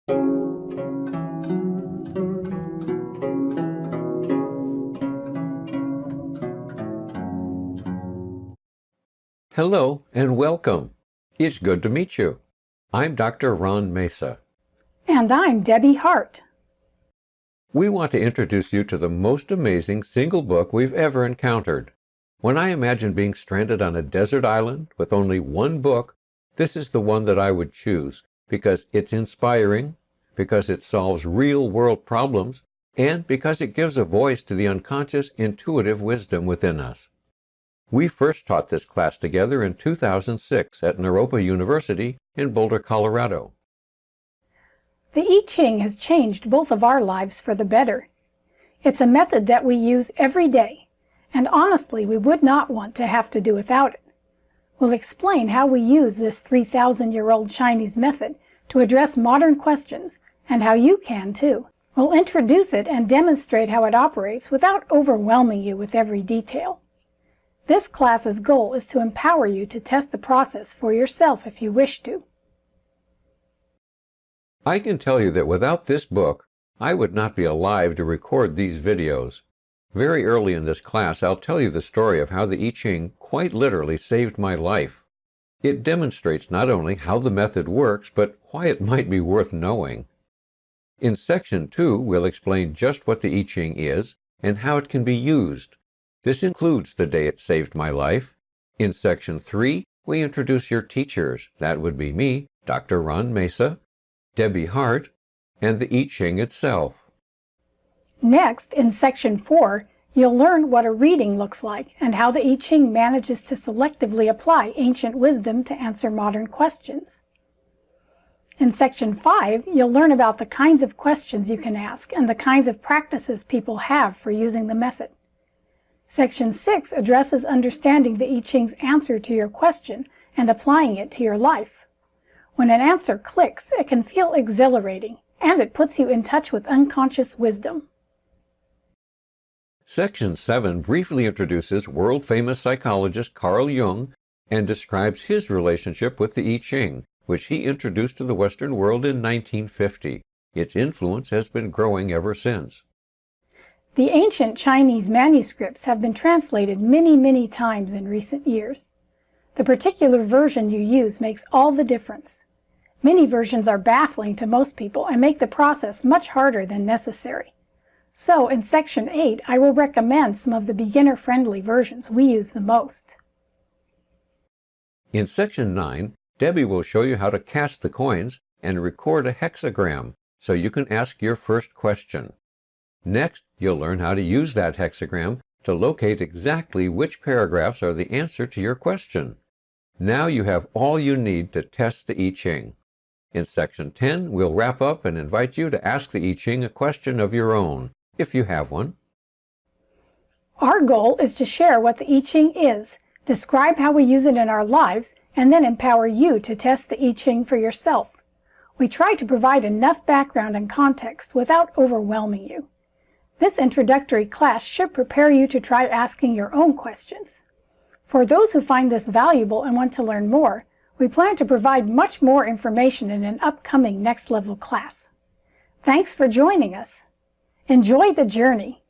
Hello and welcome. It's good to meet you. I'm Dr. Ron Mesa. And I'm Debbie Hart. We want to introduce you to the most amazing single book we've ever encountered. When I imagine being stranded on a desert island with only one book, this is the one that I would choose because it's inspiring, because it solves real-world problems, and because it gives a voice to the unconscious, intuitive wisdom within us. We first taught this class together in 2006 at Naropa University in Boulder, Colorado. The Yijing has changed both of our lives for the better. It's a method that we use every day, and honestly, we would not want to have to do without it. We'll explain how we use this 3,000-year-old Chinese method to address modern questions, and how you can too. We'll introduce it and demonstrate how it operates without overwhelming you with every detail. This class's goal is to empower you to test the process for yourself if you wish to. I can tell you that without this book, I would not be alive to record these videos. Very early in this class, I'll tell you the story of how the Yijing quite literally saved my life. It demonstrates not only how the method works, but why it might be worth knowing. In Section 2, we'll explain just what the Yijing is and how it can be used. This includes the day it saved my life. In Section 3, we introduce your teachers. That would be me, Dr. Ron Mesa, Debbie Hart, and the Yijing itself. Next, in Section 4, you'll learn what a reading looks like and how the Yijing manages to selectively apply ancient wisdom to answer modern questions. In Section 5, you'll learn about the kinds of questions you can ask and the kinds of practices people have for using the method. Section 6 addresses understanding the Yijing's answer to your question and applying it to your life. When an answer clicks, it can feel exhilarating, and it puts you in touch with unconscious wisdom. Section 7 briefly introduces world-famous psychologist Carl Jung and describes his relationship with the Yijing, which he introduced to the Western world in 1950. Its influence has been growing ever since. The ancient Chinese manuscripts have been translated many times in recent years. The particular version you use makes all the difference. Many versions are baffling to most people and make the process much harder than necessary. So, in Section 8, I will recommend some of the beginner-friendly versions we use the most. In Section 9, Debbie will show you how to cast the coins and record a hexagram so you can ask your first question. Next, you'll learn how to use that hexagram to locate exactly which paragraphs are the answer to your question. Now you have all you need to test the Yijing. In Section 10, we'll wrap up and invite you to ask the Yijing a question of your own, if you have one. Our goal is to share what the Yijing is, describe how we use it in our lives, and then empower you to test the Yijing for yourself. We try to provide enough background and context without overwhelming you. This introductory class should prepare you to try asking your own questions. For those who find this valuable and want to learn more, we plan to provide much more information in an upcoming next-level class. Thanks for joining us. Enjoy the journey.